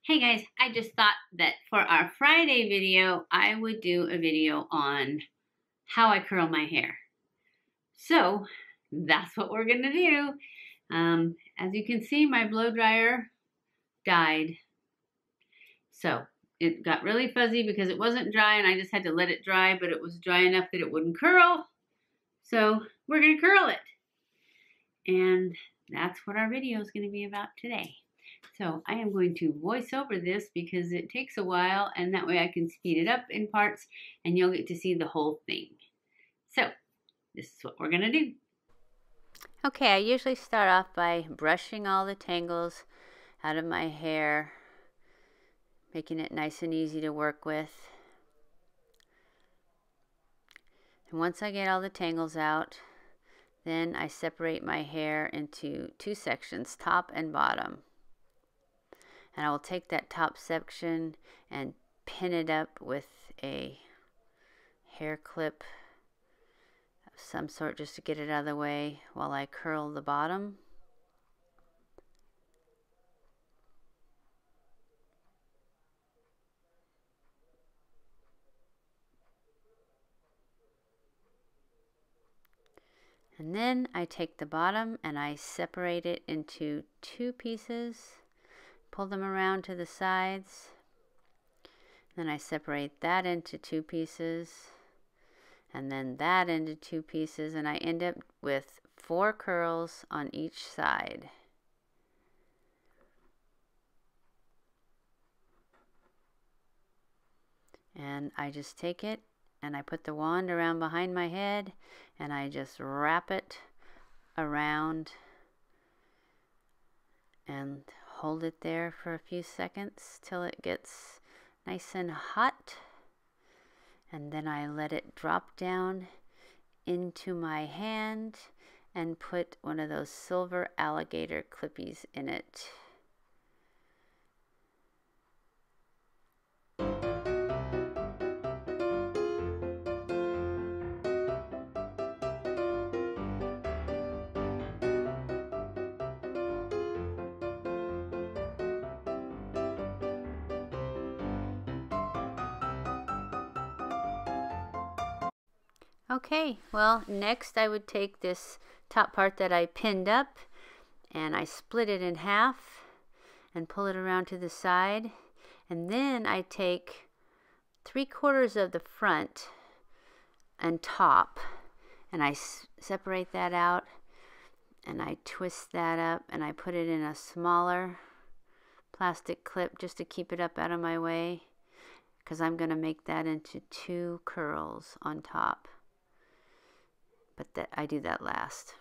Hey guys, I just thought that for our Friday video, I would do a video on how I curl my hair. So that's what we're gonna do. As you can see, my blow dryer died. So it got really fuzzy because it wasn't dry and I just had to let it dry, but it was dry enough that it wouldn't curl. So we're gonna curl it. And that's what our video is gonna be about today. So I am going to voice over this because it takes a while and that way I can speed it up in parts and you'll get to see the whole thing. So this is what we're going to do. Okay, I usually start off by brushing all the tangles out of my hair, making it nice and easy to work with. And once I get all the tangles out, then I separate my hair into two sections, top and bottom. And I will take that top section and pin it up with a hair clip of some sort just to get it out of the way while I curl the bottom. And then I take the bottom and I separate it into two pieces, pull them around to the sides. Then I separate that into two pieces, and then that into two pieces, and I end up with 4 curls on each side. And I just take it and I put the wand around behind my head and I just wrap it around and hold it there for a few seconds till it gets nice and hot, and then I let it drop down into my hand and put one of those silver alligator clippies in it. Okay, well, next I would take this top part that I pinned up and I split it in half and pull it around to the side, and then I take 3/4 of the front and top and I separate that out and I twist that up and I put it in a smaller plastic clip just to keep it up out of my way, because I'm going to make that into 2 curls on top. But I do that last.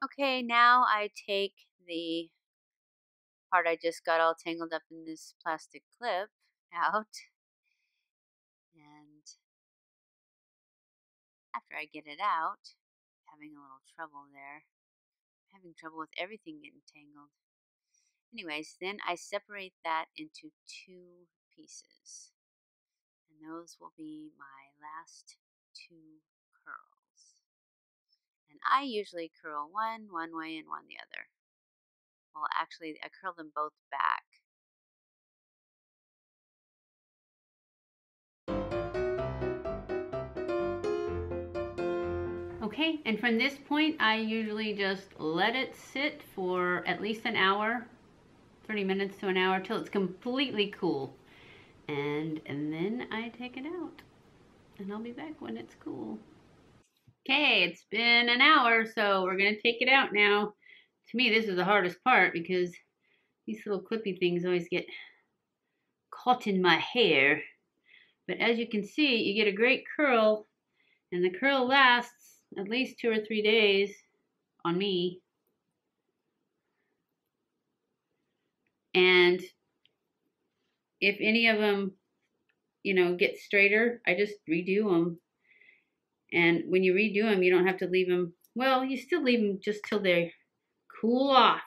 Okay, now I take the part I just got all tangled up in this plastic clip out, and after I get it out, having a little trouble there, having trouble with everything getting tangled. Anyways, then I separate that into 2 pieces, and those will be my last 2 curls. And I usually curl one way and one the other. Well, actually, I curl them both back. Okay, and from this point, I usually just let it sit for at least an hour, 30 minutes to an hour, till it's completely cool. And then I take it out. And I'll be back when it's cool. Okay, it's been an hour, so we're going to take it out now. To me, this is the hardest part because these little clippy things always get caught in my hair. But as you can see, you get a great curl, and the curl lasts at least 2 or 3 days on me. And if any of them you know, get straighter, I just redo them. And when you redo them, you don't have to leave them, well, you still leave them just till they cool off.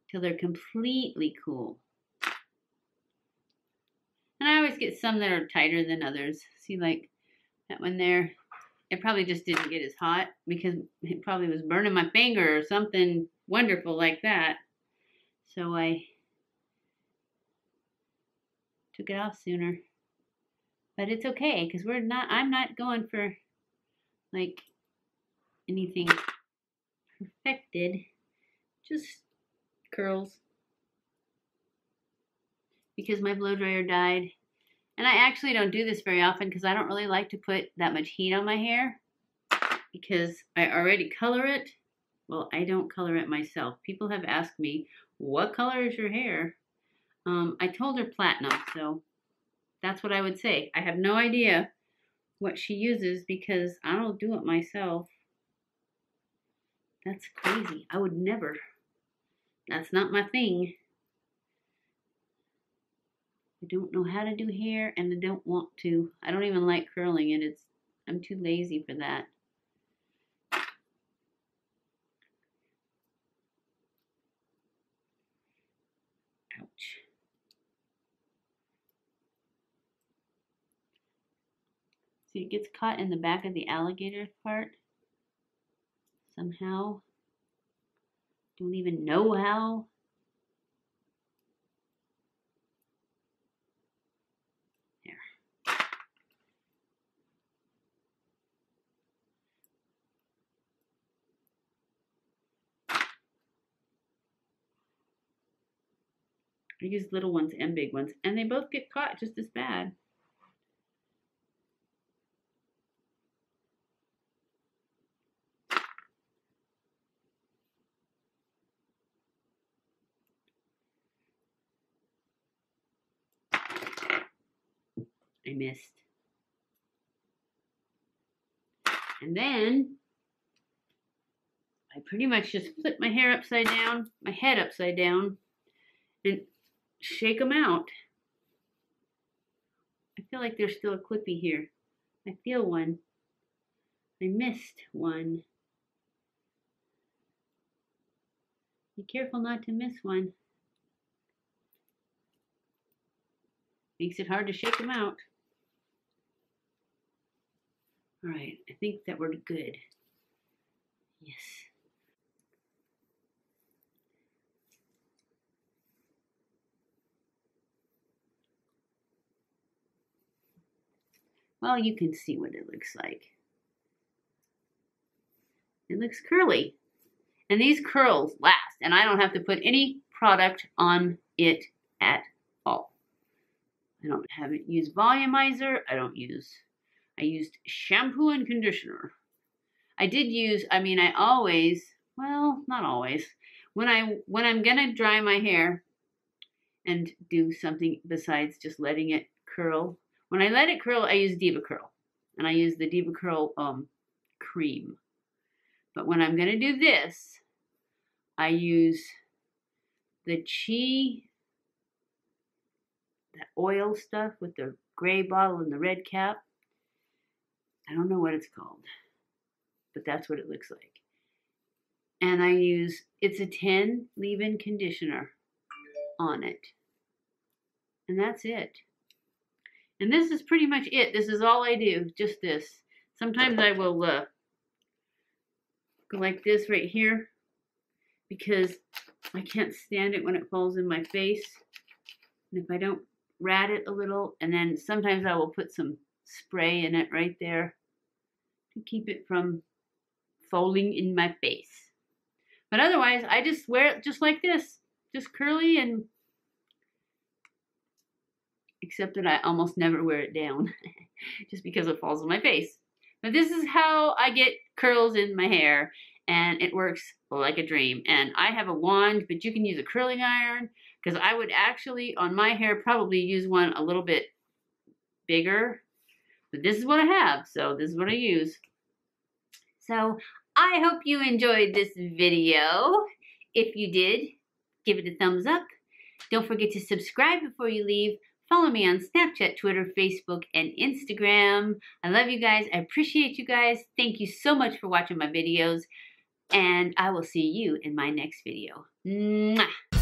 Till they're completely cool. And I always get some that are tighter than others. See, like that one there, it probably just didn't get as hot because it probably was burning my finger or something wonderful like that. So I took it off sooner. But it's okay because I'm not going for like anything perfected. Just curls. Because my blow dryer died. And I actually don't do this very often because I don't really like to put that much heat on my hair because I already color it. Well, I don't color it myself. People have asked me, what color is your hair? I told her platinum, so that's what I would say. I have no idea what she uses because I don't do it myself. That's crazy. I would never. That's not my thing. I don't know how to do hair and I don't want to. I don't even like curling it. I'm too lazy for that. Ouch. See, it gets caught in the back of the alligator part somehow. Don't even know how. There. I use little ones and big ones, and they both get caught just as bad. I missed. And then I pretty much just flip my hair upside down, my head upside down, and shake them out. I feel like there's still a clippy here. I feel one. I missed one. Be careful not to miss one. Makes it hard to shake them out. All right, I think that we're good. Yes. Well, you can see what it looks like. It looks curly. And these curls last, and I don't have to put any product on it at all. I don't have it use volumizer. I used shampoo and conditioner. I did use, I always, well, not always. When I'm gonna dry my hair and do something besides just letting it curl, when I let it curl, I use Diva Curl. And I use the Diva Curl cream. But when I'm gonna do this, I use the that oil stuff with the gray bottle and the red cap. I don't know what it's called, but that's what it looks like. And I use, it's a 10 leave-in conditioner on it. And that's it. And this is pretty much it. This is all I do, just this. Sometimes I will go like this right here because I can't stand it when it falls in my face. And if I don't rat it a little, and then sometimes I will put some spray in it right there to keep it from falling in my face. But otherwise, I just wear it just like this, just curly, and except that I almost never wear it down just because it falls on my face. But this is how I get curls in my hair, and it works like a dream. And I have a wand, but you can use a curling iron, because I would actually, on my hair, probably use one a little bit bigger. But this is what I have, so this is what I use. So I hope you enjoyed this video. If you did, give it a thumbs up. Don't forget to subscribe before you leave. Follow me on Snapchat, Twitter, Facebook, and Instagram. I love you guys. I appreciate you guys. Thank you so much for watching my videos. And I will see you in my next video. Mwah!